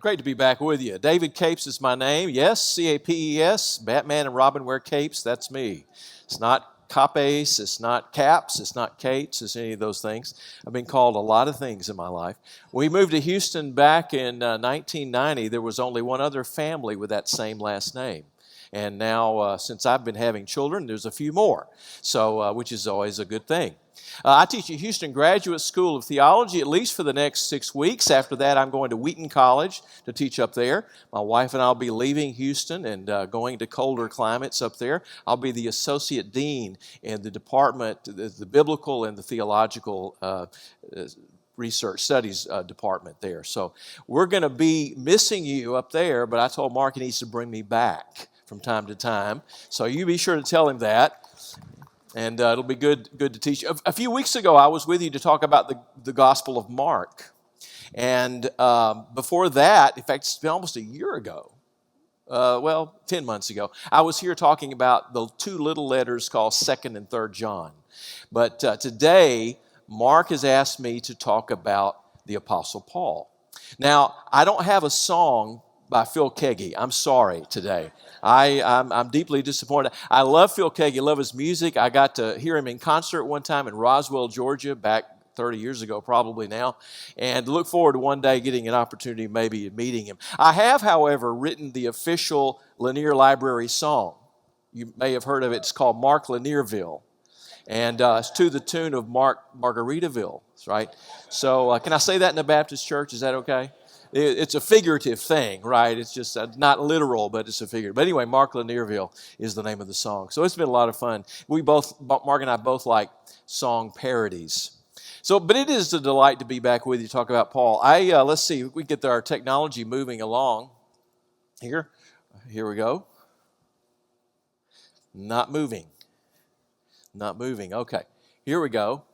Great to be back with you. David Capes is my name. Yes, C-A-P-E-S. Batman and Robin wear capes. That's me. It's not Capes. It's not Caps. It's not Cates. It's any of those things. I've been called a lot of things in my life. When we moved to Houston back in 1990, there was only one other family with that same last name. And now, since I've been having children, there's a few more, so which is always a good thing. I teach at Houston Graduate School of Theology, at least for the next 6 weeks. After that, I'm going to Wheaton College to teach up there. My wife and I will be leaving Houston and going to colder climates up there. I'll be the associate dean in the department, the biblical and the theological research studies department there. So we're going to be missing you up there, but I told Mark he needs to bring me back from time to time. So you be sure to tell him that. And it'll be good to teach. A few weeks ago, I was with you to talk about the Gospel of Mark. And before that, in fact, it's been almost a year ago, 10 months ago, I was here talking about the two little letters called 2nd and 3rd John. But today, Mark has asked me to talk about the Apostle Paul. Now, I don't have a song by Phil Keaggy. I'm sorry today. I'm deeply disappointed. I love Phil Keaggy, love his music. I got to hear him in concert one time in Roswell, Georgia, back 30 years ago probably now, and look forward to one day getting an opportunity maybe meeting him. I have, however, written the official Lanier Library song. You may have heard of it. It's called Mark Lanierville, and it's to the tune of Margaritaville, right? So can I say that in a Baptist church? Is that okay? It's a figurative thing, right? It's just not literal, but it's a figure. But anyway, Mark Lanierville is the name of the song. So it's been a lot of fun. Mark and I both like song parodies. But it is a delight to be back with you to talk about Paul. Let's see, if we get our technology moving along. Here we go. Not moving. Okay, here we go.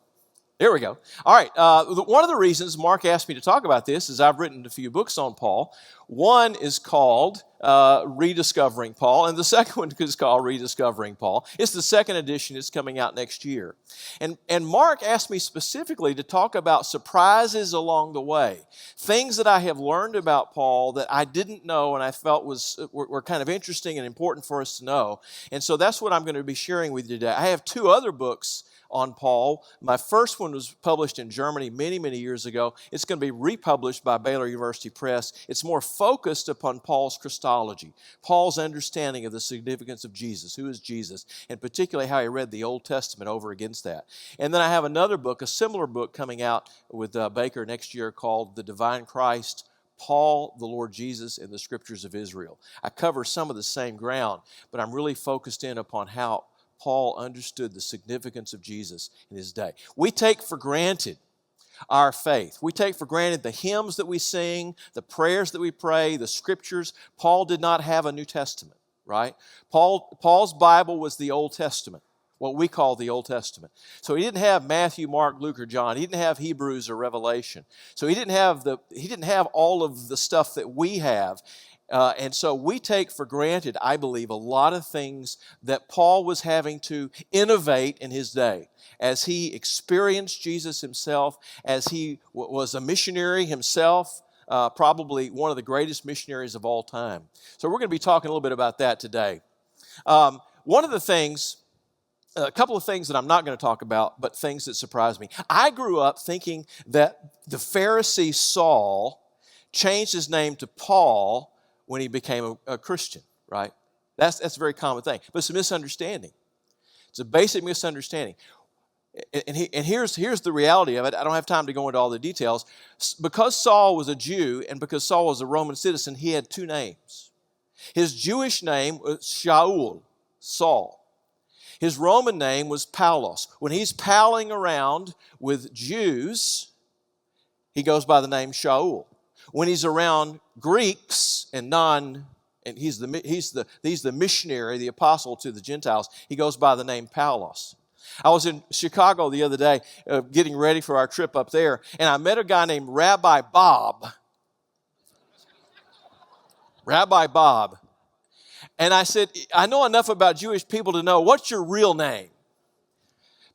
There we go. All right. One of the reasons Mark asked me to talk about this is I've written a few books on Paul. One is called Rediscovering Paul, and the second one is called Rediscovering Paul. It's the second edition. It's coming out next year. And Mark asked me specifically to talk about surprises along the way, things that I have learned about Paul that I didn't know and I felt were kind of interesting and important for us to know. And so that's what I'm going to be sharing with you today. I have two other books on Paul. My first one was published in Germany many, many years ago. It's going to be republished by Baylor University Press. It's more focused upon Paul's Christology, Paul's understanding of the significance of Jesus, who is Jesus, and particularly how he read the Old Testament over against that. And then I have another book, a similar book coming out with Baker next year called The Divine Christ, Paul, the Lord Jesus, and the Scriptures of Israel. I cover some of the same ground, but I'm really focused in upon how Paul understood the significance of Jesus in his day. We take for granted our faith. We take for granted the hymns that we sing, the prayers that we pray, the scriptures. Paul did not have a New Testament, right? Paul's Bible was the Old Testament, what we call the Old Testament. So he didn't have Matthew, Mark, Luke, or John. He didn't have Hebrews or Revelation. So he didn't have all of the stuff that we have. And so we take for granted, I believe, a lot of things that Paul was having to innovate in his day as he experienced Jesus himself, as he was a missionary himself, probably one of the greatest missionaries of all time. So we're going to be talking a little bit about that today. One of the things, a couple of things that I'm not going to talk about, but things that surprised me. I grew up thinking that the Pharisee Saul changed his name to Paul when he became a Christian, right? That's a very common thing. But it's a misunderstanding. It's a basic misunderstanding. And here's the reality of it. I don't have time to go into all the details. Because Saul was a Jew and because Saul was a Roman citizen, he had two names. His Jewish name was Shaul, Saul. His Roman name was Paulos. When he's palling around with Jews, he goes by the name Shaul. When he's around Greeks and he's the missionary, the apostle to the Gentiles, he goes by the name Paulos. I was in Chicago the other day getting ready for our trip up there, and I met a guy named Rabbi Bob. Rabbi Bob. And I said, I know enough about Jewish people to know, what's your real name?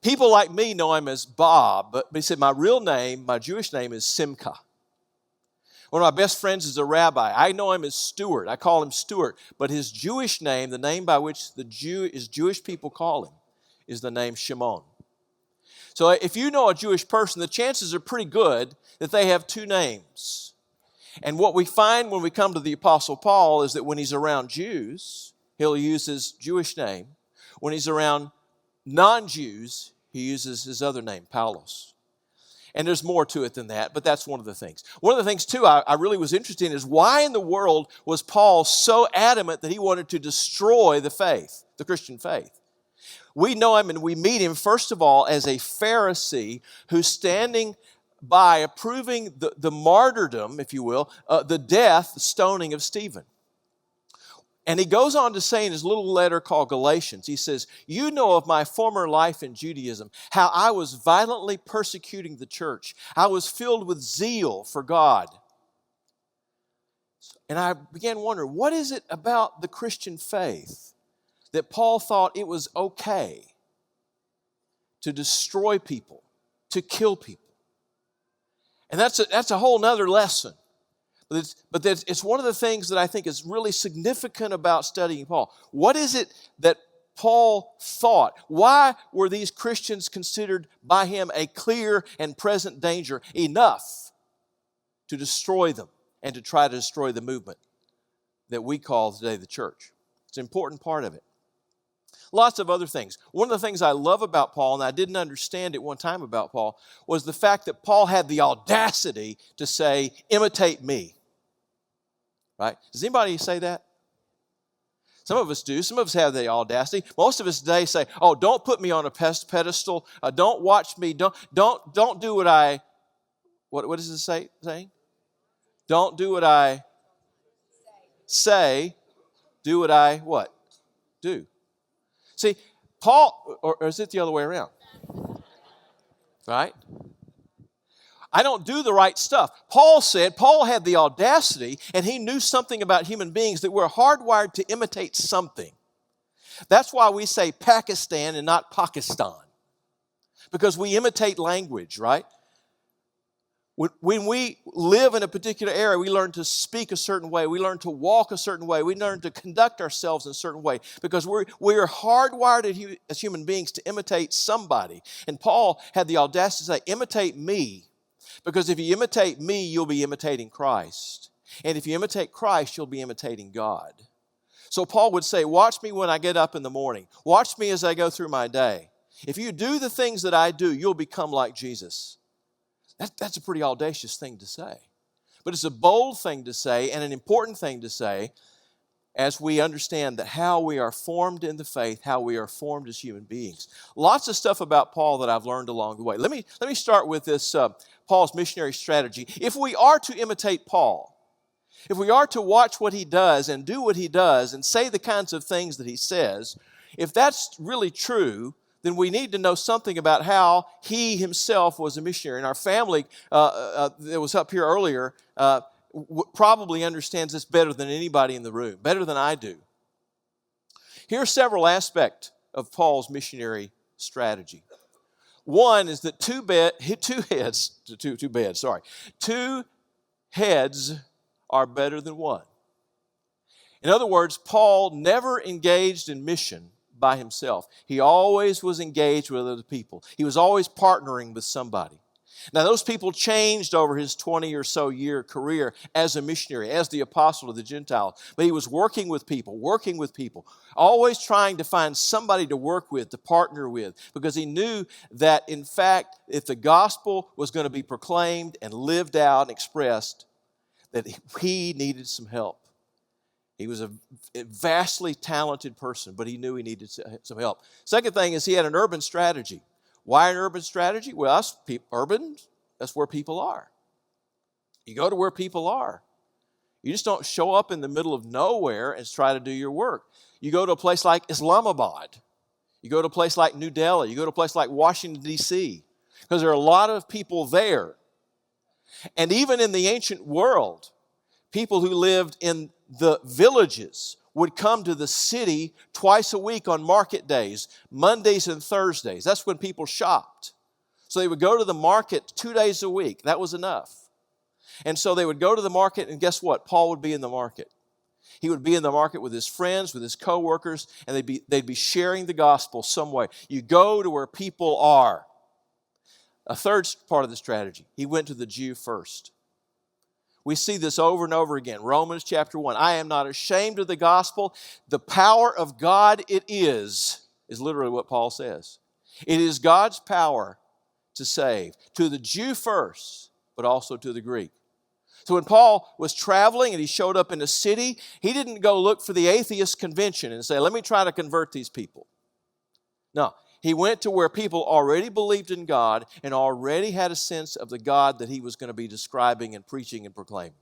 People like me know him as Bob, but he said, my real name, my Jewish name is Simcha. One of my best friends is a rabbi. I know him as Stuart. I call him Stuart. But his Jewish name, the name by which the Jewish people call him, is the name Shimon. So if you know a Jewish person, the chances are pretty good that they have two names. And what we find when we come to the Apostle Paul is that when he's around Jews, he'll use his Jewish name. When he's around non-Jews, he uses his other name, Paulos. And there's more to it than that, but that's one of the things. One of the things, too, I really was interested in is why in the world was Paul so adamant that he wanted to destroy the faith, the Christian faith? We know him and we meet him, first of all, as a Pharisee who's standing by approving the martyrdom, if you will, the death, the stoning of Stephen. And he goes on to say in his little letter called Galatians, he says, "You know of my former life in Judaism, how I was violently persecuting the church. I was filled with zeal for God." And I began wondering, what is it about the Christian faith that Paul thought it was okay to destroy people, to kill people? And that's a whole nother lesson. But it's one of the things that I think is really significant about studying Paul. What is it that Paul thought? Why were these Christians considered by him a clear and present danger enough to destroy them and to try to destroy the movement that we call today the church? It's an important part of it. Lots of other things. One of the things I love about Paul, and I didn't understand at one time about Paul, was the fact that Paul had the audacity to say, "Imitate me." Right? Does anybody say that? Some of us do. Some of us have the audacity. Most of us today say, "Oh, don't put me on a pedestal. Don't watch me. Don't do what I." What does it saying? Don't do what I say. Do what I what? Do. See, Paul, or is it the other way around? Right? I don't do the right stuff. Paul had the audacity, and he knew something about human beings that we're hardwired to imitate something. That's why we say Pakistan and not Pakistan, because we imitate language, right? When we live in a particular area, we learn to speak a certain way. We learn to walk a certain way. We learn to conduct ourselves in a certain way because we are hardwired as human beings to imitate somebody. And Paul had the audacity to say, "Imitate me." Because if you imitate me, you'll be imitating Christ. And if you imitate Christ, you'll be imitating God. So Paul would say, "Watch me when I get up in the morning. Watch me as I go through my day. If you do the things that I do, you'll become like Jesus." That's a pretty audacious thing to say. But it's a bold thing to say and an important thing to say as we understand that how we are formed in the faith, how we are formed as human beings. Lots of stuff about Paul that I've learned along the way. Let me start with this Paul's missionary strategy. If we are to imitate Paul, if we are to watch what he does and do what he does and say the kinds of things that he says, if that's really true, then we need to know something about how he himself was a missionary. And our family that was up here earlier probably understands this better than anybody in the room, better than I do. Here are several aspects of Paul's missionary strategy. One is that two heads are better than one. In other words, Paul never engaged in mission by himself. He always was engaged with other people. He was always partnering with somebody. Now, those people changed over his 20 or so year career as a missionary, as the apostle to the Gentiles. But he was working with people, always trying to find somebody to work with, to partner with, because he knew that, in fact, if the gospel was going to be proclaimed and lived out and expressed, that he needed some help. He was a vastly talented person, but he knew he needed some help. Second thing is he had an urban strategy. Why an urban strategy? Well, urban, that's where people are. You go to where people are. You just don't show up in the middle of nowhere and try to do your work. You go to a place like Islamabad. You go to a place like New Delhi. You go to a place like Washington, D.C., because there are a lot of people there. And even in the ancient world, people who lived in the villages would come to the city twice a week on market days, Mondays and Thursdays. That's when people shopped. So they would go to the market 2 days a week. That was enough. And so they would go to the market, and guess what? Paul would be in the market. He would be in the market with his friends, with his co-workers, and they'd be sharing the gospel some way. You go to where people are. A third part of the strategy, he went to the Jew first. We see this over and over again. Romans chapter 1. I am not ashamed of the gospel. The power of God it is literally what Paul says. It is God's power to save. To the Jew first, but also to the Greek. So when Paul was traveling and he showed up in a city, he didn't go look for the atheist convention and say, let me try to convert these people. No, he went to where people already believed in God and already had a sense of the God that he was going to be describing and preaching and proclaiming.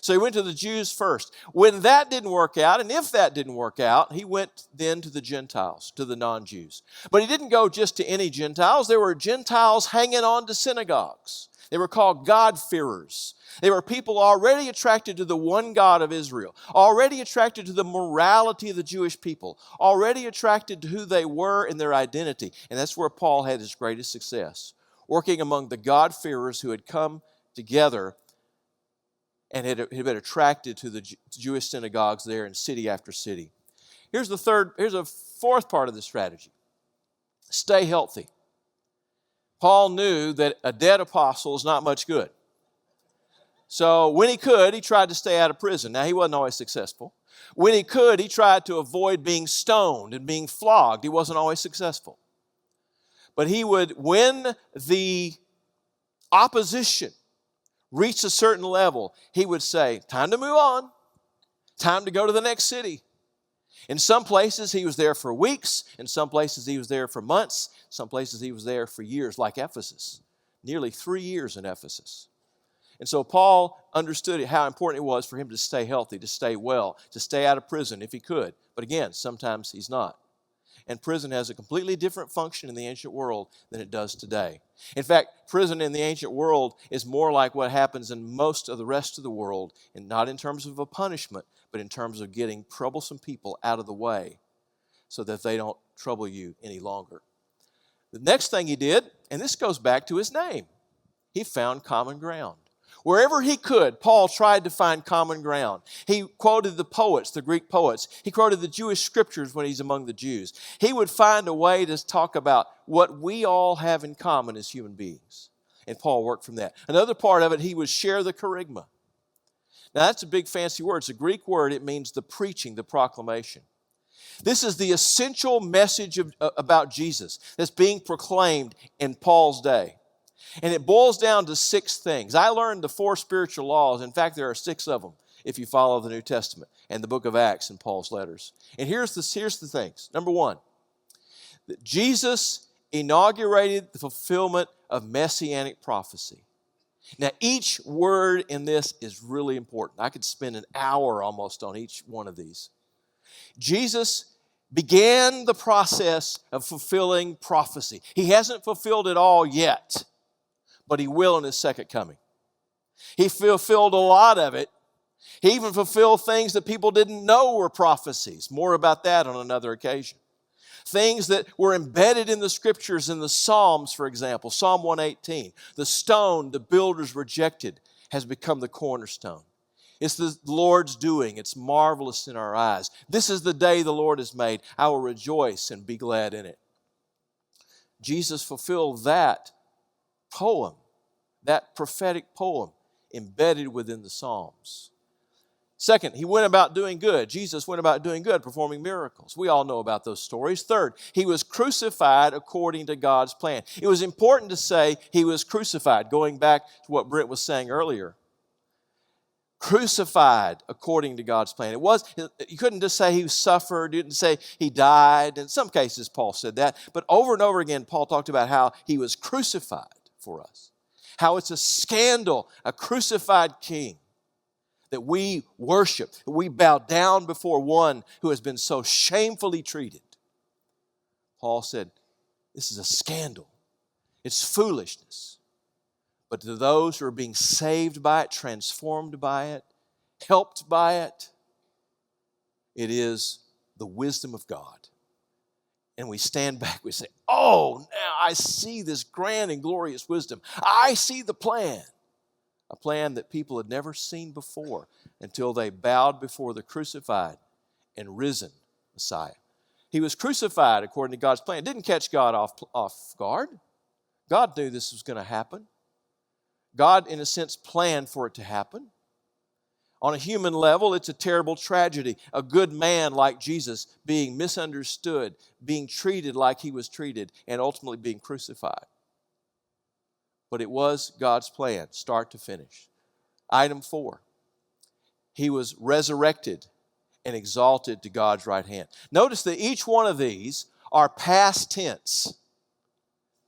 So he went to the Jews first. When that didn't work out, and if that didn't work out, he went then to the Gentiles, to the non-Jews. But he didn't go just to any Gentiles. There were Gentiles hanging on to synagogues. They were called God-fearers. They were people already attracted to the one God of Israel, already attracted to the morality of the Jewish people, already attracted to who they were and their identity. And that's where Paul had his greatest success, working among the God-fearers who had come together and had been attracted to the Jewish synagogues there in city after city. Here's a fourth part of the strategy. Stay healthy. Paul knew that a dead apostle is not much good. So when he could, he tried to stay out of prison. Now, he wasn't always successful. When he could, he tried to avoid being stoned and being flogged. He wasn't always successful. But he would, when the opposition reached a certain level, he would say, time to move on. Time to go to the next city. In some places, he was there for weeks. In some places, he was there for months. Some places, he was there for years, like Ephesus. Nearly 3 years in Ephesus. And so Paul understood how important it was for him to stay healthy, to stay well, to stay out of prison if he could. But again, sometimes he's not. And prison has a completely different function in the ancient world than it does today. In fact, prison in the ancient world is more like what happens in most of the rest of the world, and not in terms of a punishment, but in terms of getting troublesome people out of the way so that they don't trouble you any longer. The next thing he did, and this goes back to his name, he found common ground. Wherever he could, Paul tried to find common ground. He quoted the poets, the Greek poets. He quoted the Jewish scriptures when he's among the Jews. He would find a way to talk about what we all have in common as human beings. And Paul worked from that. Another part of it, he would share the kerygma. Now, that's a big fancy word. It's a Greek word. It means the preaching, the proclamation. This is the essential message about Jesus that's being proclaimed in Paul's day. And it boils down to 6 things. I learned the 4 spiritual laws. In fact, there are 6 of them if you follow the New Testament and the book of Acts and Paul's letters. And here's the things. Number 1, that Jesus inaugurated the fulfillment of messianic prophecy. Now, each word in this is really important. I could spend an hour almost on each one of these. Jesus began the process of fulfilling prophecy. He hasn't fulfilled it all yet, but he will in his second coming. He fulfilled a lot of it. He even fulfilled things that people didn't know were prophecies. More about that on another occasion. Things that were embedded in the scriptures, in the Psalms, for example. Psalm 118, the stone the builders rejected has become the cornerstone. It's the Lord's doing. It's marvelous in our eyes. This is the day the Lord has made. I will rejoice and be glad in it. Jesus fulfilled that poem, that prophetic poem embedded within the Psalms. Second, he went about doing good. Jesus went about doing good, performing miracles. We all know about those stories. Third, he was crucified according to God's plan. It was important to say he was crucified, going back to what Brent was saying earlier. Crucified according to God's plan. You couldn't just say he suffered, you didn't say he died. In some cases, Paul said that. But over and over again, Paul talked about how he was crucified for us. How it's a scandal, a crucified king that we worship, that we bow down before one who has been so shamefully treated. Paul said, this is a scandal. It's foolishness. But to those who are being saved by it, transformed by it, helped by it, it is the wisdom of God. And we stand back, we say, oh, now I see this grand and glorious wisdom. I see the plan. a plan that people had never seen before until they bowed before the crucified and risen Messiah. He was crucified according to God's plan. It didn't catch God off guard. God knew this was going to happen. God, in a sense, planned for it to happen. On a human level, it's a terrible tragedy. A good man like Jesus being misunderstood, being treated like he was treated, and ultimately being crucified. But it was God's plan, start to finish. Item 4, he was resurrected and exalted to God's right hand. Notice that each one of these are past tense.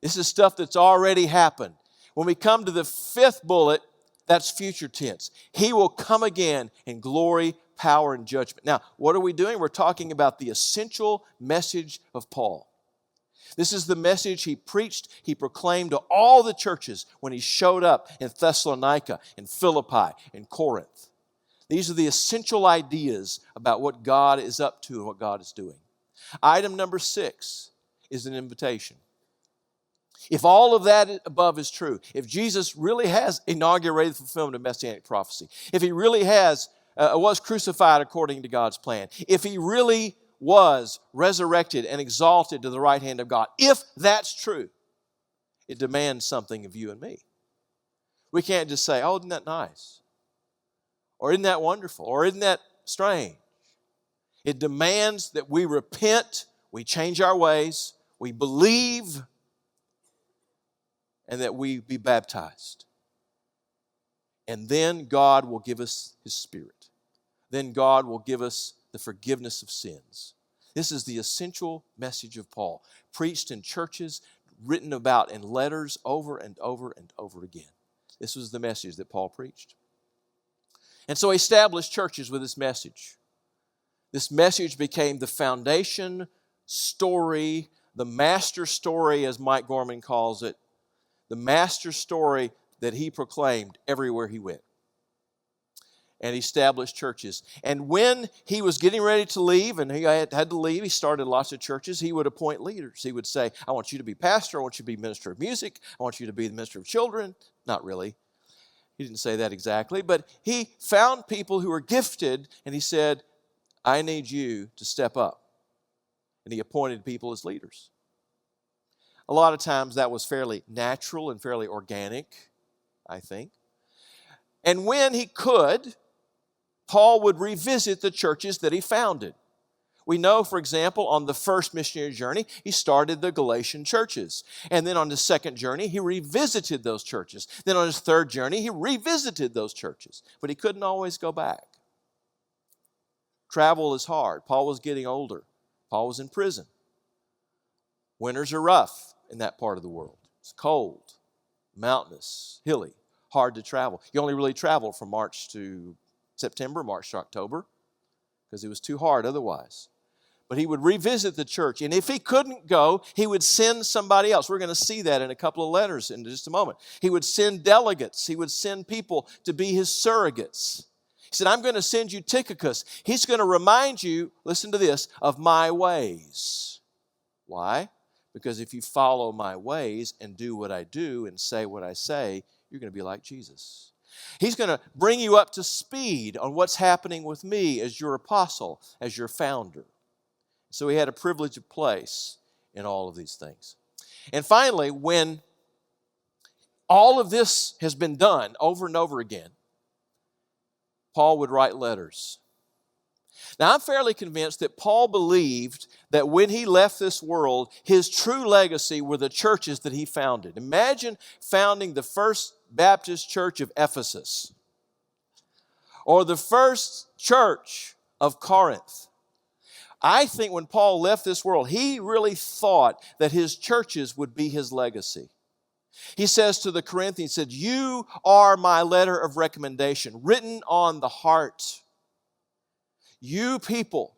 This is stuff that's already happened. When we come to the 5th bullet, that's future tense. He will come again in glory, power, and judgment. Now, what are we doing? We're talking about the essential message of Paul. This is the message he preached, he proclaimed to all the churches when he showed up in Thessalonica, in Philippi, in Corinth. These are the essential ideas about what God is up to and what God is doing. Item number 6 is an invitation. If all of that above is true, if Jesus really has inaugurated the fulfillment of Messianic prophecy, if he really was crucified according to God's plan, if he really was resurrected and exalted to the right hand of God, if that's true, it demands something of you and me. We can't just say, oh, isn't that nice? Or isn't that wonderful? Or isn't that strange? It demands that we repent, we change our ways, we believe, and that we be baptized. And then God will give us His Spirit. Then God will give us the forgiveness of sins. This is the essential message of Paul, preached in churches, written about in letters over and over and over again. This was the message that Paul preached. And so he established churches with this message. This message became the foundation story, the master story, as Mike Gorman calls it, the master story that he proclaimed everywhere he went. And he established churches. And when he was getting ready to leave, and he had to leave, he started lots of churches, he would appoint leaders. He would say, I want you to be pastor, I want you to be minister of music, I want you to be the minister of children. Not really. He didn't say that exactly, but he found people who were gifted, and he said, I need you to step up. And he appointed people as leaders. A lot of times that was fairly natural and fairly organic, I think. And when he could, Paul would revisit the churches that he founded. We know, for example, on the first missionary journey, he started the Galatian churches. And then on the second journey, he revisited those churches. Then on his third journey, he revisited those churches. But he couldn't always go back. Travel is hard. Paul was getting older. Paul was in prison. Winters are rough in that part of the world. It's cold, mountainous, hilly, hard to travel. You only really travel from March to September, March to October, because it was too hard otherwise. But he would revisit the church, and if he couldn't go, he would send somebody else. We're going to see that in a couple of letters in just a moment. He would send delegates. He would send people to be his surrogates. He said, I'm going to send you Tychicus. He's going to remind you, listen to this, of my ways. Why? Because if you follow my ways and do what I do and say what I say, you're going to be like Jesus. He's going to bring you up to speed on what's happening with me as your apostle, as your founder. So he had a privilege of place in all of these things. And finally, when all of this has been done over and over again, Paul would write letters. Now, I'm fairly convinced that Paul believed that when he left this world, his true legacy were the churches that he founded. Imagine founding the First Baptist Church of Ephesus, or the first church of Corinth. I think when Paul left this world, he really thought that his churches would be his legacy. He says to the Corinthians, he said, you are my letter of recommendation, written on the heart. You people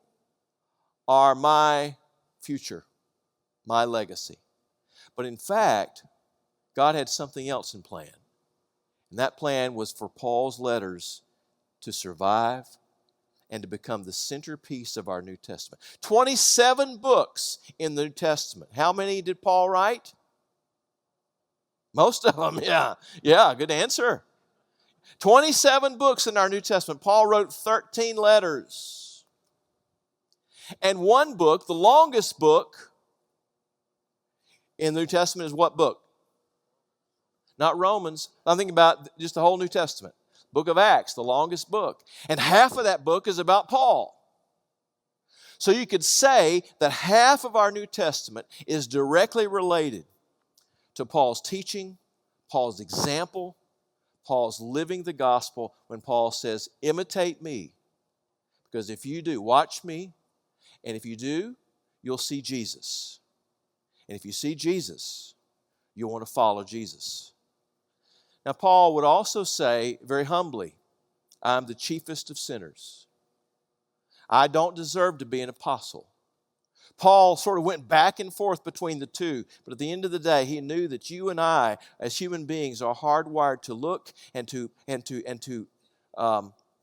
are my future, my legacy. But in fact, God had something else in plan. And that plan was for Paul's letters to survive and to become the centerpiece of our New Testament. 27 books in the New Testament. How many did Paul write? Most of them, yeah. Yeah, good answer. 27 books in our New Testament. Paul wrote 13 letters. And one book, the longest book in the New Testament is what book? Not Romans. I'm thinking about just the whole New Testament. Book of Acts, the longest book. And half of that book is about Paul. So you could say that half of our New Testament is directly related to Paul's teaching, Paul's example, Paul's living the gospel when Paul says, imitate me. Because if you do, watch me, and if you do, you'll see Jesus. And if you see Jesus, you'll want to follow Jesus. Now, Paul would also say very humbly, I'm the chiefest of sinners. I don't deserve to be an apostle. Paul sort of went back and forth between the two, but at the end of the day, he knew that you and I, as human beings, are hardwired to look and to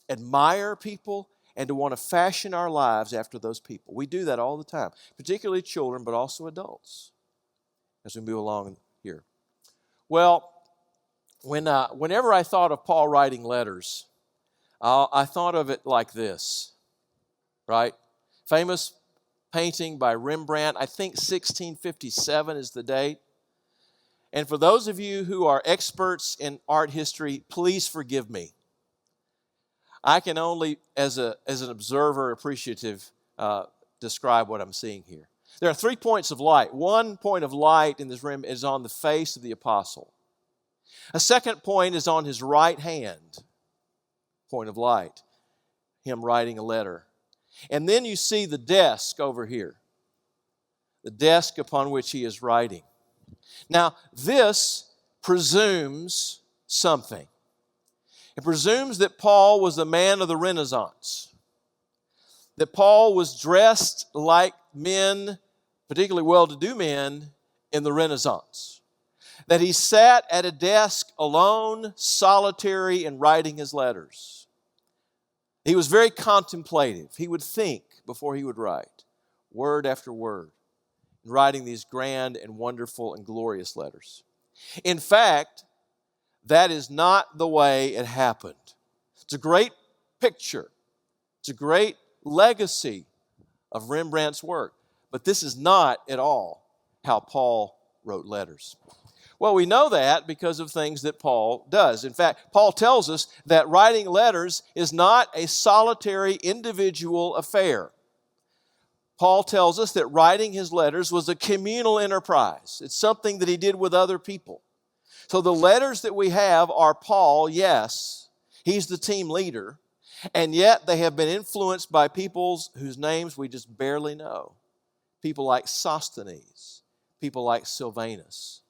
admire people and to want to fashion our lives after those people. We do that all the time, particularly children, but also adults, as we move along here. Well, whenever I thought of Paul writing letters, I thought of it like this, right? Famous painting by Rembrandt, I think 1657 is the date. And for those of you who are experts in art history, please forgive me. I can only, as an observer, appreciative, describe what I'm seeing here. There are 3 points of light. One point of light in this rim is on the face of the apostle. A second point is on his right hand, point of light, him writing a letter. And then you see the desk over here, the desk upon which he is writing. Now, this presumes something. It presumes that Paul was a man of the Renaissance, that Paul was dressed like men, particularly well-to-do men, in the Renaissance, that he sat at a desk alone, solitary, and writing his letters. He was very contemplative. He would think before he would write, word after word, writing these grand and wonderful and glorious letters. In fact, that is not the way it happened. It's a great picture. It's a great legacy of Rembrandt's work. But this is not at all how Paul wrote letters. Well, we know that because of things that Paul does. In fact, Paul tells us that writing letters is not a solitary individual affair. Paul tells us that writing his letters was a communal enterprise. It's something that he did with other people. So the letters that we have are Paul, yes, he's the team leader, and yet they have been influenced by peoples whose names we just barely know. People like Sosthenes, people like Silvanus.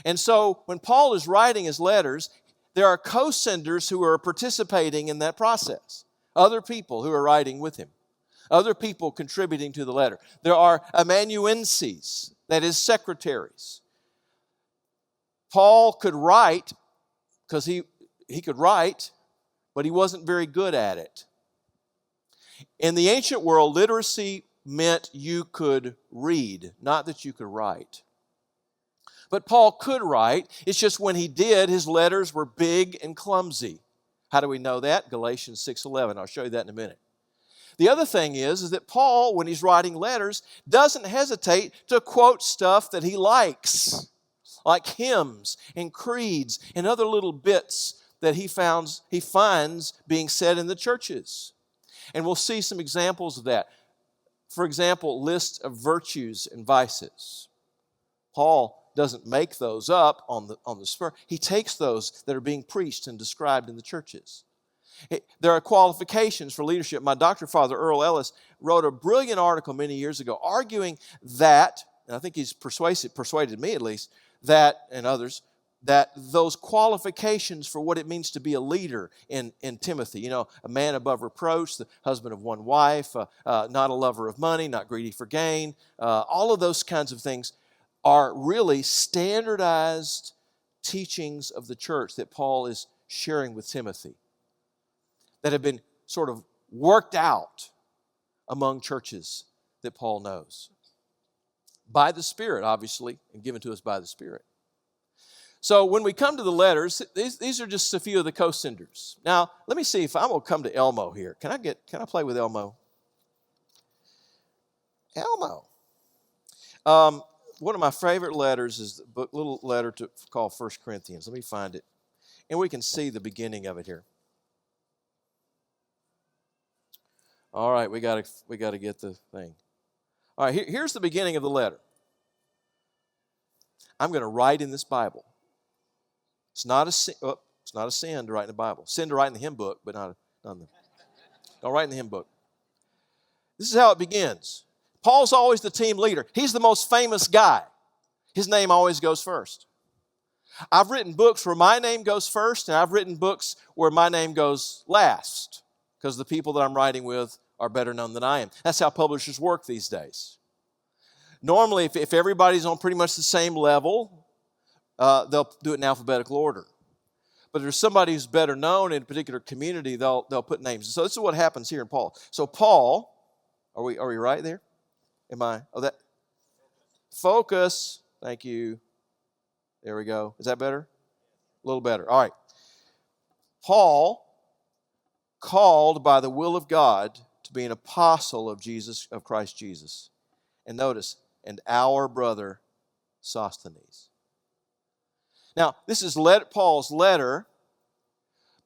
And so when Paul is writing his letters, there are co-senders who are participating in that process. Other people who are writing with him. Other people contributing to the letter. There are amanuenses, that is secretaries. Paul could write because he could write, but he wasn't very good at it. In the ancient world, literacy meant you could read, not that you could write. But Paul could write. It's just when he did, his letters were big and clumsy. How do we know that? Galatians 6:11. I'll show you that in a minute. The other thing is that Paul, when he's writing letters, doesn't hesitate to quote stuff that he likes, like hymns and creeds and other little bits that he finds being said in the churches. And we'll see some examples of that. For example, lists of virtues and vices. Paul doesn't make those up on the spur. He takes those that are being preached and described in the churches. There are qualifications for leadership. My doctor, Father Earl Ellis, wrote a brilliant article many years ago arguing that, and I think he's persuaded me at least, that, and others, that those qualifications for what it means to be a leader in Timothy, you know, a man above reproach, the husband of one wife, not a lover of money, not greedy for gain, all of those kinds of things are really standardized teachings of the church that Paul is sharing with Timothy that have been sort of worked out among churches that Paul knows. By the Spirit, obviously, and given to us by the Spirit. So when we come to the letters, these are just a few of the co-senders. Now, let me see if I'm going to come to Elmo here. Can I play with Elmo? Elmo. One of my favorite letters is the little letter called 1 Corinthians. Let me find it. And we can see the beginning of it here. All right, we got to get the thing. All right, here's the beginning of the letter. I'm going to write in this Bible. It's not a sin to write in the Bible. Sin to write in the hymn book, but not in the. Don't write in the hymn book. This is how it begins. Paul's always the team leader. He's the most famous guy. His name always goes first. I've written books where my name goes first, and I've written books where my name goes last, because the people that I'm writing with are better known than I am. That's how publishers work these days. Normally, if everybody's on pretty much the same level, they'll do it in alphabetical order. But if there's somebody who's better known in a particular community, they'll put names. So this is what happens here in Paul. So Paul, are we right there? Am I? Oh, that. Focus. Thank you. There we go. Is that better? A little better. All right. Paul, called by the will of God to be an apostle of Christ Jesus. And notice, and our brother Sosthenes. Now, this is Paul's letter,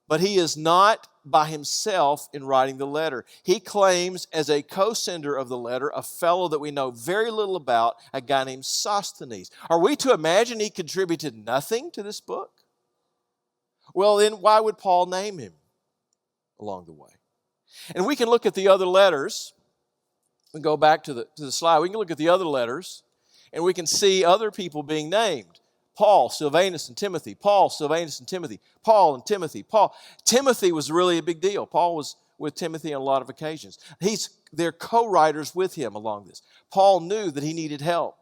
but he is not by himself in writing the letter. He claims as a co-sender of the letter a fellow that we know very little about, a guy named Sosthenes. Are we to imagine he contributed nothing to this book? Well, then why would Paul name him along the way? And we can look at the other letters. We go back to the slide. We can look at the other letters, and we can see other people being named. Paul, Silvanus, and Timothy. Paul, Silvanus, and Timothy. Paul and Timothy. Timothy was really a big deal. Paul was with Timothy on a lot of occasions. They're co-writers with him along this. Paul knew that he needed help.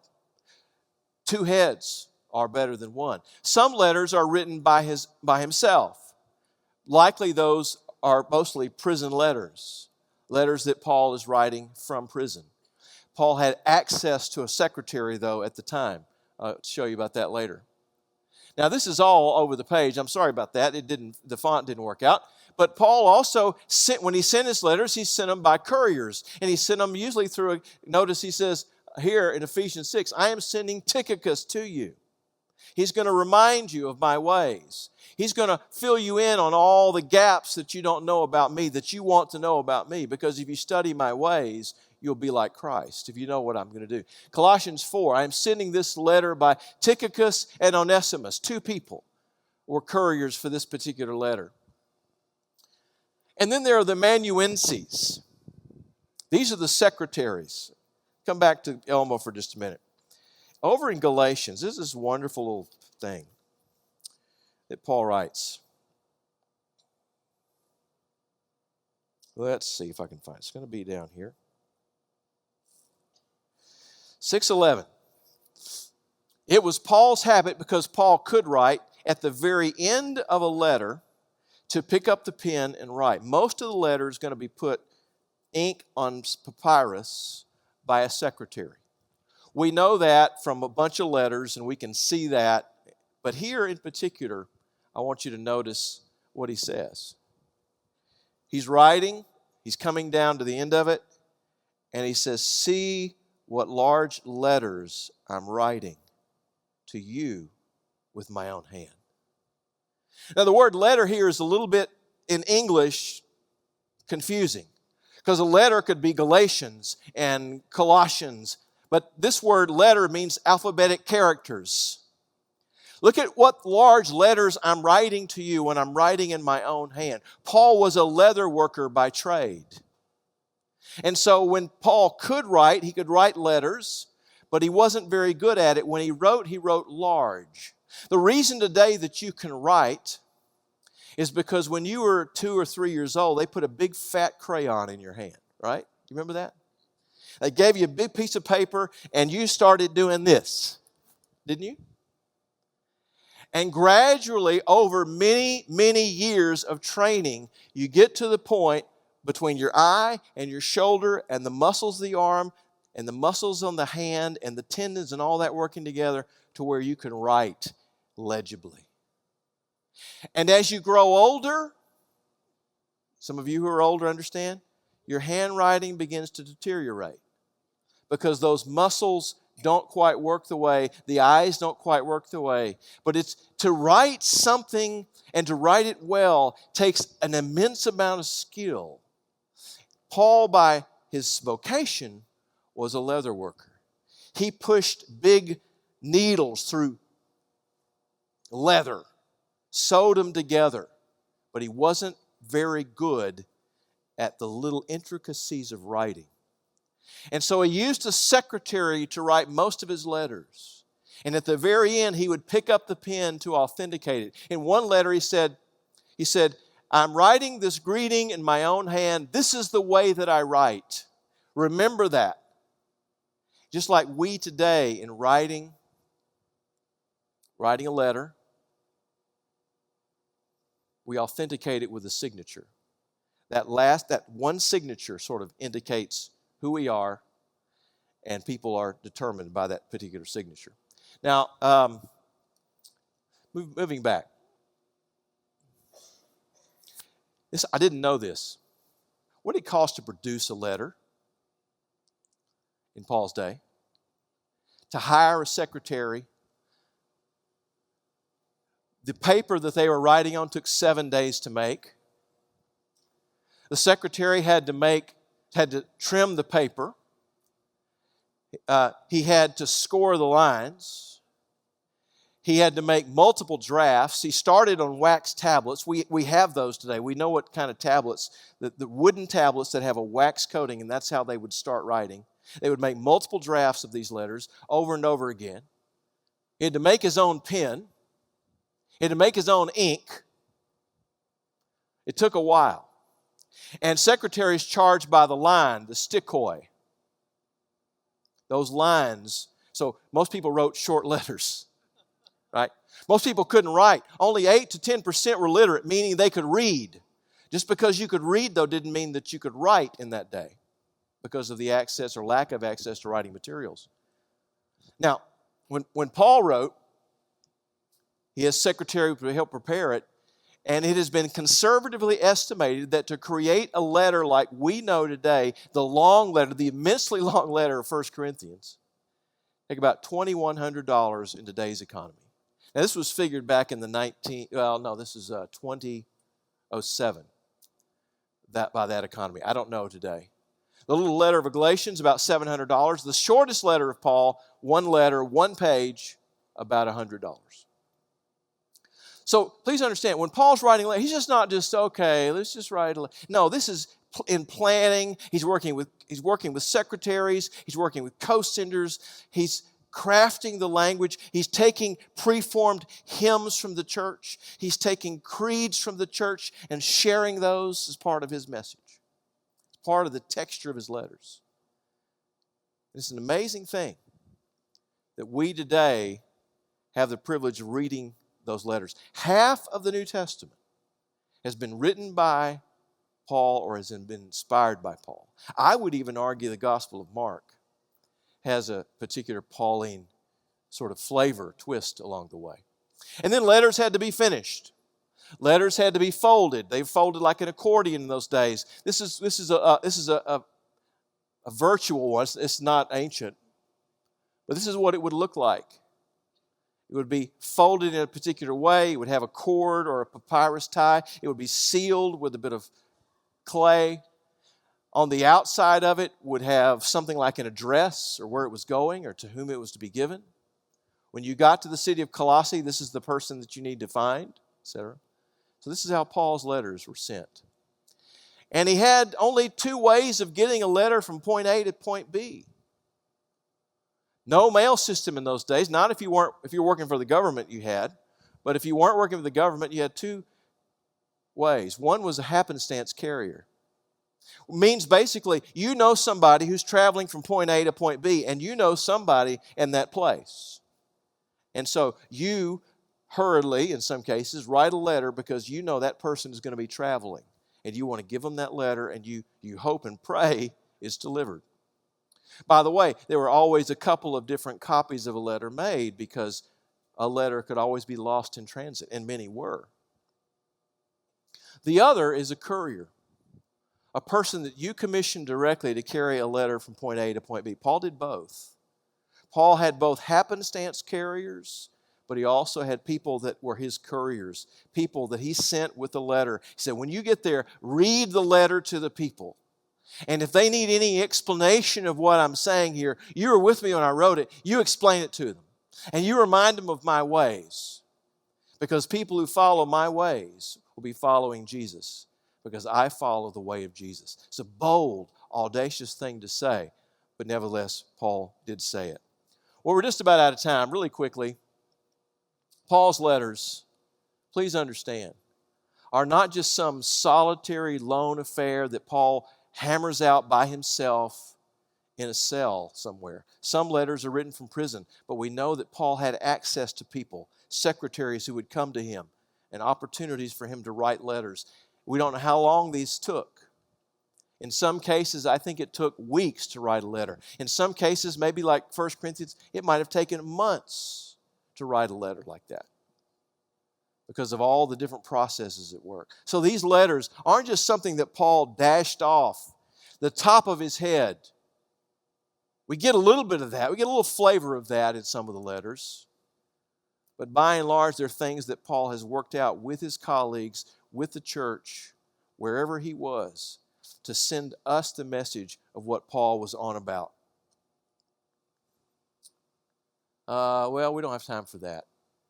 2 heads are better than one. Some letters are written by himself. Likely those are mostly prison letters that Paul is writing from prison. Paul had access to a secretary, though, at the time. I'll show you about that later. Now, this is all over the page. I'm sorry about that. The font didn't work out. But Paul also, when he sent his letters, he sent them by couriers. And he sent them usually through notice he says here in Ephesians 6, I am sending Tychicus to you. He's going to remind you of my ways. He's going to fill you in on all the gaps that you don't know about me, that you want to know about me. Because if you study my ways, you'll be like Christ, if you know what I'm going to do. Colossians 4, I am sending this letter by Tychicus and Onesimus. 2 people were couriers for this particular letter. And then there are the amanuenses. These are the secretaries. Come back to Elmo for just a minute. Over in Galatians, this is this wonderful little thing that Paul writes. Let's see if I can find it. It's going to be down here. 6:11. It was Paul's habit, because Paul could write, at the very end of a letter to pick up the pen and write. Most of the letter is going to be put ink on papyrus by a secretary. We know that from a bunch of letters, and we can see that. But here in particular, I want you to notice what he says. He's writing. He's coming down to the end of it. And he says, see what large letters I'm writing to you with my own hand. Now, the word letter here is a little bit, in English, confusing. Because a letter could be Galatians and Colossians. But this word letter means alphabetic characters. Look at what large letters I'm writing to you when I'm writing in my own hand. Paul was a leather worker by trade. And so when Paul could write, he could write letters, but he wasn't very good at it. When he wrote large. The reason today that you can write is because when you were 2 or 3 years old, they put a big fat crayon in your hand, right? You remember that? They gave you a big piece of paper and you started doing this, didn't you? And gradually, over many, many years of training, you get to the point between your eye and your shoulder and the muscles of the arm and the muscles on the hand and the tendons and all that working together to where you can write legibly. And as you grow older, some of you who are older understand, your handwriting begins to deteriorate because those muscles don't quite work the way, the eyes don't quite work the way. But it's to write something and to write it well takes an immense amount of skill. Paul, by his vocation, was a leather worker. He pushed big needles through leather, sewed them together, but he wasn't very good at the little intricacies of writing. And so he used a secretary to write most of his letters. And at the very end, he would pick up the pen to authenticate it. In one letter, he said, I'm writing this greeting in my own hand. This is the way that I write. Remember that. Just like we today in writing a letter, we authenticate it with a signature. That one signature sort of indicates who we are, and people are determined by that particular signature. Now, moving back. I didn't know this. What did it cost to produce a letter in Paul's day? To hire a secretary. The paper that they were writing on took 7 days to make. The secretary had to trim the paper. He had to score the lines. He had to make multiple drafts. He started on wax tablets. We have those today. We know what kind of tablets, the wooden tablets that have a wax coating, and that's how they would start writing. They would make multiple drafts of these letters over and over again. He had to make his own pen. He had to make his own ink. It took a while. And secretaries charged by the line, the stikoi. Those lines. So most people wrote short letters, right? Most people couldn't write. Only 8 to 10% were literate, meaning they could read. Just because you could read, though, didn't mean that you could write in that day because of the access or lack of access to writing materials. Now, when Paul wrote, his secretary would help prepare it, and it has been conservatively estimated that to create a letter like we know today, the long letter, the immensely long letter of 1 Corinthians, take about $2,100 in today's economy. Now, this was figured back in the 2007 by that economy. I don't know today. The little letter of Galatians, about $700. The shortest letter of Paul, one letter, one page, about $100. So please understand, when Paul's writing a letter, he's just not just, okay, let's just write a letter. No, this is in planning. He's working with secretaries. He's working with co-senders. He's crafting the language. He's taking preformed hymns from the church. He's taking creeds from the church and sharing those as part of his message. It's part of the texture of his letters. It's an amazing thing that we today have the privilege of reading those letters. Half of the New Testament has been written by Paul or has been inspired by Paul. I would even argue the Gospel of Mark has a particular Pauline sort of flavor, twist along the way. And then letters had to be finished. Letters had to be folded. They folded like an accordion in those days. This is a virtual one. It's not ancient. But this is what it would look like. It would be folded in a particular way. It would have a cord or a papyrus tie. It would be sealed with a bit of clay. On the outside of it would have something like an address or where it was going or to whom it was to be given. When you got to the city of Colossae, this is the person that you need to find, etc. So this is how Paul's letters were sent. And he had only 2 ways of getting a letter from point A to point B. No mail system in those days. Not if you were working for the government, you had. But if you weren't working for the government, you had 2 ways. One was a happenstance carrier. It means basically you know somebody who's traveling from point A to point B, and you know somebody in that place. And so you hurriedly, in some cases, write a letter because you know that person is going to be traveling. And you want to give them that letter, and you hope and pray it's delivered. By the way, there were always a couple of different copies of a letter made because a letter could always be lost in transit, and many were. The other is a courier, a person that you commission directly to carry a letter from point A to point B. Paul did both. Paul had both happenstance carriers, but he also had people that were his couriers, people that he sent with the letter. He said, when you get there, read the letter to the people. And if they need any explanation of what I'm saying here, you were with me when I wrote it, you explain it to them. And you remind them of my ways. Because people who follow my ways will be following Jesus. Because I follow the way of Jesus. It's a bold, audacious thing to say. But nevertheless, Paul did say it. Well, we're just about out of time. Really quickly, Paul's letters, please understand, are not just some solitary lone affair that Paul hammers out by himself in a cell somewhere. Some letters are written from prison, but we know that Paul had access to people, secretaries who would come to him, and opportunities for him to write letters. We don't know how long these took. In some cases, I think it took weeks to write a letter. In some cases, maybe like 1 Corinthians, it might have taken months to write a letter like that because of all the different processes at work. So these letters aren't just something that Paul dashed off the top of his head. We get a little bit of that. We get a little flavor of that in some of the letters. But by and large, they're things that Paul has worked out with his colleagues, with the church, wherever he was, to send us the message of what Paul was on about. Well, we don't have time for that.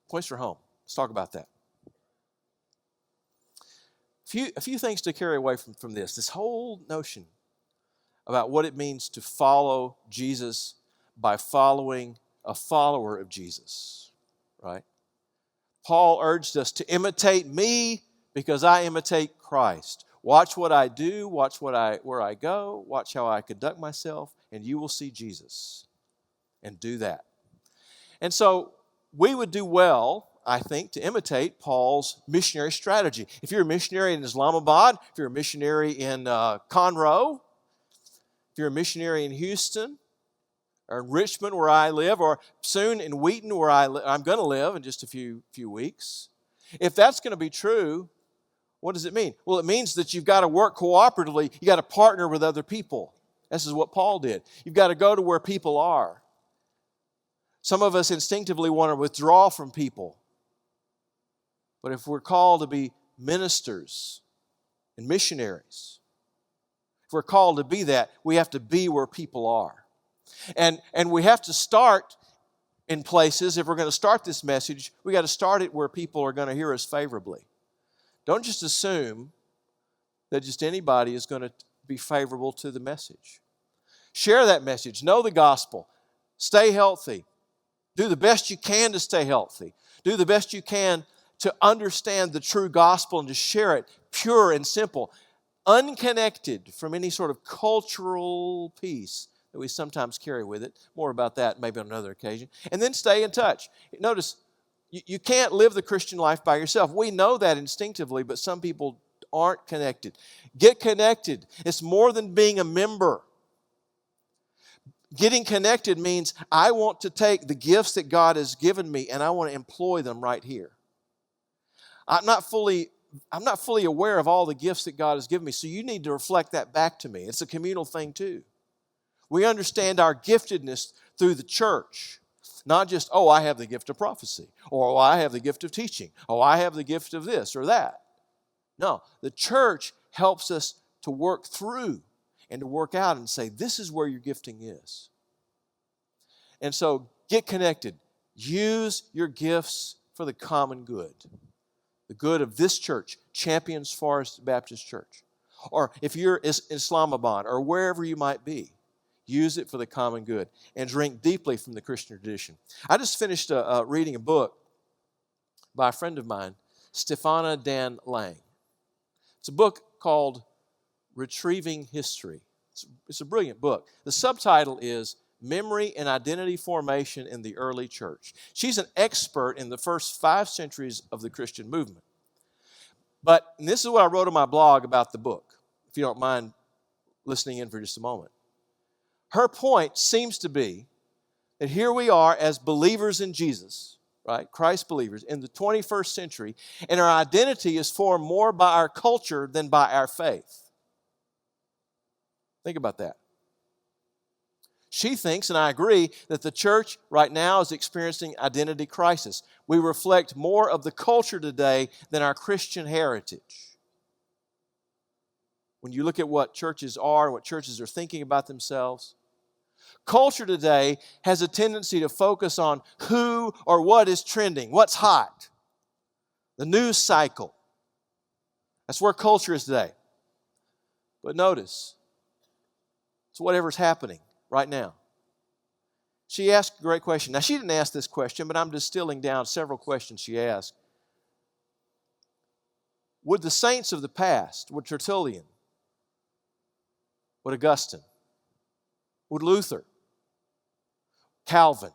Points for home. Let's talk about that. A few things to carry away from this whole notion about what it means to follow Jesus by following a follower of Jesus, right? Paul urged us to imitate me because I imitate Christ. Watch what I do, watch where I go, watch how I conduct myself, and you will see Jesus. And do that. And so we would do well, I think, to imitate Paul's missionary strategy. If you're a missionary in Islamabad, if you're a missionary in Conroe, if you're a missionary in Houston, or in Richmond where I live, or soon in Wheaton where I'm going to live in just a few weeks, if that's going to be true, what does it mean? Well, it means that you've got to work cooperatively. You've got to partner with other people. This is what Paul did. You've got to go to where people are. Some of us instinctively want to withdraw from people. But if we're called to be ministers and missionaries, if we're called to be that, we have to be where people are. And we have to start in places. If we're going to start this message, we got to start it where people are going to hear us favorably. Don't just assume that just anybody is going to be favorable to the message. Share that message. Know the gospel. Stay healthy. Do the best you can to stay healthy. Do the best you can to understand the true gospel and to share it pure and simple, unconnected from any sort of cultural piece that we sometimes carry with it. More about that maybe on another occasion. And then stay in touch. Notice, you can't live the Christian life by yourself. We know that instinctively, but some people aren't connected. Get connected. It's more than being a member. Getting connected means I want to take the gifts that God has given me and I want to employ them right here. I'm not fully aware of all the gifts that God has given me, so you need to reflect that back to me. It's a communal thing too. We understand our giftedness through the church. Not just, oh, I have the gift of prophecy, or oh, I have the gift of teaching, oh, I have the gift of this or that. No, the church helps us to work through and to work out and say, this is where your gifting is. And so get connected. Use your gifts for the common good. The good of this church, Champions Forest Baptist Church. Or if you're in Islamabad or wherever you might be, use it for the common good and drink deeply from the Christian tradition. I just finished reading a book by a friend of mine, Stefana Dan Lang. It's a book called Retrieving History. It's a brilliant book. The subtitle is Memory and Identity Formation in the Early Church. She's an expert in the first 5 centuries of the Christian movement. And this is what I wrote on my blog about the book, if you don't mind listening in for just a moment. Her point seems to be that here we are as believers in Jesus, right? Christ believers in the 21st century, and our identity is formed more by our culture than by our faith. Think about that. She thinks, and I agree, that the church right now is experiencing identity crisis. We reflect more of the culture today than our Christian heritage. When you look at what churches are and what churches are thinking about themselves, culture today has a tendency to focus on who or what is trending, what's hot, the news cycle. That's where culture is today. But notice, it's whatever's happening right now. She asked a great question. Now, she didn't ask this question, but I'm distilling down several questions she asked. Would the saints of the past, would Tertullian, would Augustine, would Luther, Calvin,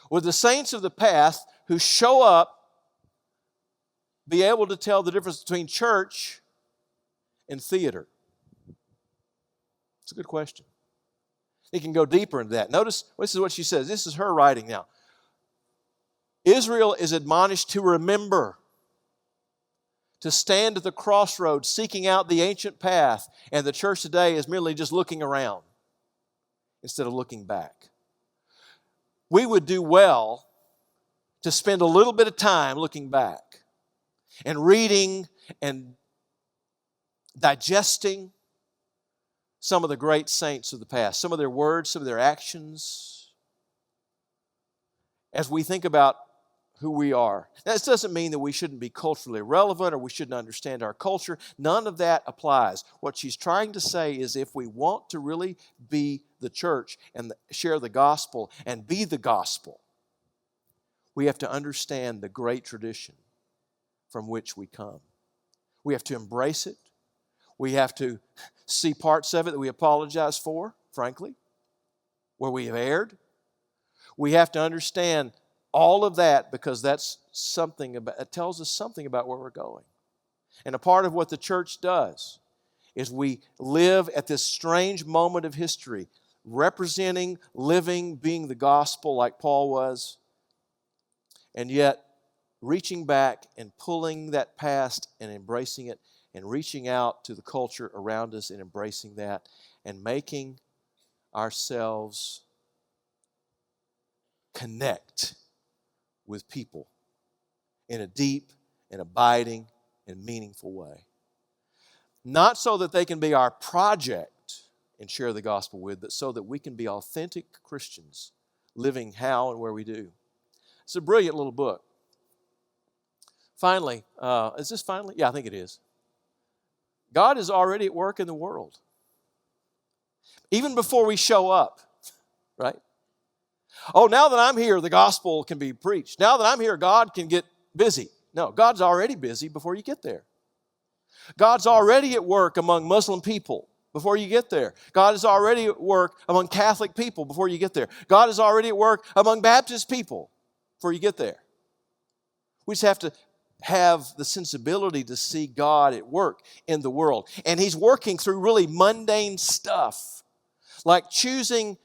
would the saints of the past who show up be able to tell the difference between church and theater? It's a good question. It can go deeper into that. Notice, this is what she says. This is her writing now. Israel is admonished to remember, to stand at the crossroads, seeking out the ancient path, and the church today is merely just looking around instead of looking back. We would do well to spend a little bit of time looking back and reading and digesting some of the great saints of the past, some of their words, some of their actions, as we think about who we are. Now, this doesn't mean that we shouldn't be culturally relevant or we shouldn't understand our culture. None of that applies. What she's trying to say is if we want to really be the church and share the gospel and be the gospel, we have to understand the great tradition from which we come. We have to embrace it. We have to see parts of it that we apologize for, frankly, where we have erred. We have to understand all of that because that's something about, it tells us something about where we're going. And a part of what the church does is we live at this strange moment of history, representing, living, being the gospel like Paul was, and yet reaching back and pulling that past and embracing it and reaching out to the culture around us and embracing that and making ourselves connect with people in a deep and abiding and meaningful way. Not so that they can be our project and share the gospel with, but so that we can be authentic Christians living how and where we do. It's a brilliant little book. Finally, is this finally? Yeah, I think it is. God is already at work in the world. Even before we show up, right? Oh, now that I'm here, the gospel can be preached. Now that I'm here, God can get busy. No, God's already busy before you get there. God's already at work among Muslim people before you get there. God is already at work among Catholic people before you get there. God is already at work among Baptist people before you get there. We just have to have the sensibility to see God at work in the world. And He's working through really mundane stuff, like choosing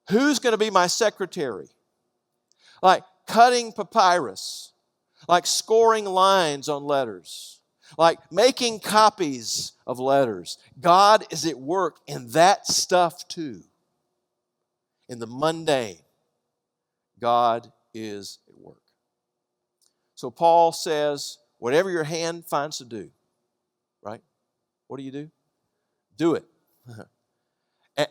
who's going to be my secretary, like cutting papyrus, like scoring lines on letters, like making copies of letters. God is at work in that stuff too. In the mundane, God is at work. So Paul says, whatever your hand finds to do, right? What do? Do it.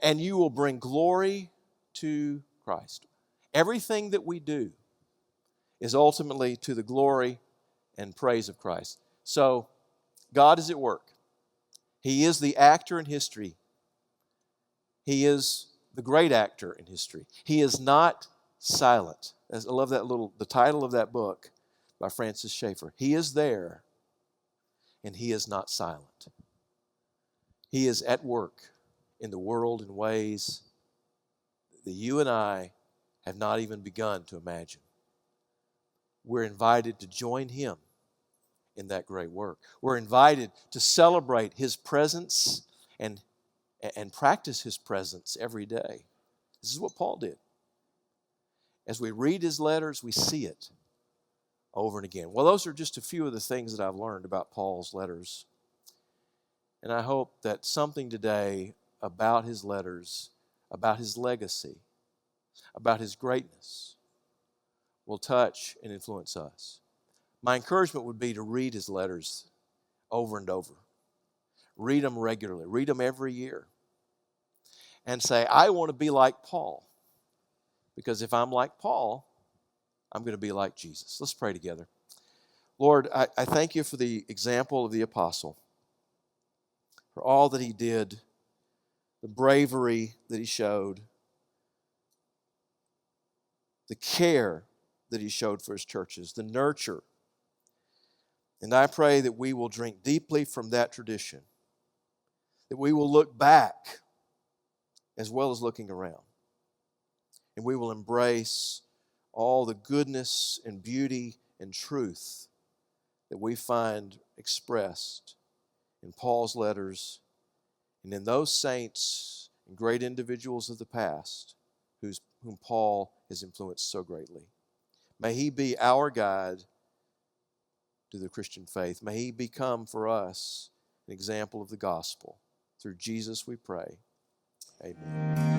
And you will bring glory to Christ. Everything that we do is ultimately to the glory and praise of Christ. So God is at work. He is the actor in history. He is the great actor in history. He is not silent. I love the title of that book by Francis Schaeffer. He is there, and He is not silent. He is at work in the world in ways that you and I have not even begun to imagine. We're invited to join Him in that great work. We're invited to celebrate His presence and practice His presence every day. This is what Paul did. As we read his letters, we see it over and again. Well, those are just a few of the things that I've learned about Paul's letters. And I hope that something today about his letters, about his legacy, about his greatness, will touch and influence us. My encouragement would be to read his letters over and over. Read them regularly. Read them every year. And say, I want to be like Paul. Because if I'm like Paul, I'm going to be like Jesus. Let's pray together. Lord, I thank you for the example of the apostle, for all that he did, the bravery that he showed, the care that he showed for his churches, the nurture. And I pray that we will drink deeply from that tradition, that we will look back as well as looking around, and we will embrace all the goodness and beauty and truth that we find expressed in Paul's letters and in those saints and great individuals of the past whom Paul has influenced so greatly. May he be our guide to the Christian faith. May he become for us an example of the gospel. Through Jesus we pray. Amen.